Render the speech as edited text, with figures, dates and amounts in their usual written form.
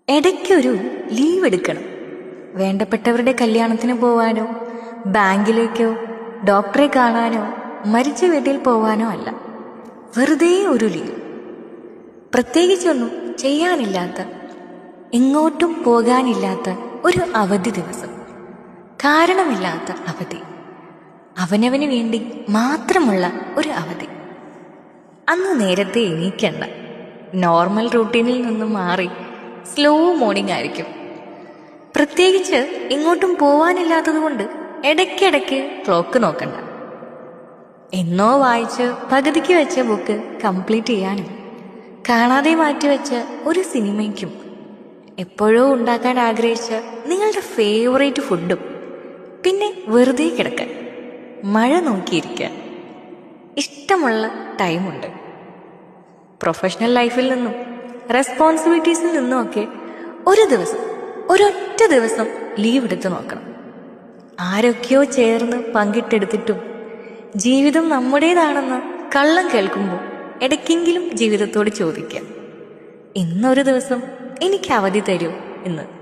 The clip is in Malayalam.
ഇടയ്ക്കൊരു ലീവ് എടുക്കണം. വേണ്ടപ്പെട്ടവരുടെ കല്യാണത്തിന് പോവാനോ, ബാങ്കിലേക്കോ, ഡോക്ടറെ കാണാനോ, മരിച്ച വീട്ടിൽ പോവാനോ അല്ല. വെറുതെ ഒരു ലീവ്. പ്രത്യേകിച്ചൊന്നും ചെയ്യാനില്ലാത്ത, എങ്ങോട്ടും പോകാനില്ലാത്ത ഒരു അവധി ദിവസം. കാരണമില്ലാത്ത അവധി. അവനവന് വേണ്ടി മാത്രമുള്ള ഒരു അവധി. അന്ന് നേരത്തെ എണീക്കണ്ട. നോർമൽ റൂട്ടീനിൽ നിന്നും മാറി സ്ലോ മോർണിംഗ് ആയിരിക്കും. പ്രത്യേകിച്ച് എങ്ങോട്ടും പോവാനില്ലാത്തത് കൊണ്ട് ഇടയ്ക്കിടയ്ക്ക് ക്ലോക്ക് നോക്കണ്ട. എന്നോ വായിച്ച് പകുതിക്ക് വെച്ച ബുക്ക് കംപ്ലീറ്റ് ചെയ്യാനും, കാണാതെ മാറ്റിവെച്ച ഒരു സിനിമയ്ക്കും, എപ്പോഴോ ഉണ്ടാക്കാൻ ആഗ്രഹിച്ച നിങ്ങളുടെ ഫേവറേറ്റ് ഫുഡും, പിന്നെ വെറുതെ കിടക്കാൻ, മഴ നോക്കിയിരിക്കാൻ ഇഷ്ടമുള്ള ടൈമുണ്ട്. പ്രൊഫഷണൽ ലൈഫിൽ നിന്നും റെസ്പോൺസിബിലിറ്റീസിൽ നിന്നുമൊക്കെ ഒരു ദിവസം, ഒരൊറ്റ ദിവസം ലീവ് എടുത്ത് നോക്കണം. ആരൊക്കെയോ ചേർന്ന് പങ്കിട്ടെടുത്തിട്ടും ജീവിതം നമ്മുടേതാണെന്ന് കള്ളം കേൾക്കുമ്പോൾ ഇടയ്ക്കെങ്കിലും ജീവിതത്തോട് ചോദിക്കാം, ഇന്നൊരു ദിവസം എനിക്ക് അവധി തരൂ എന്ന്.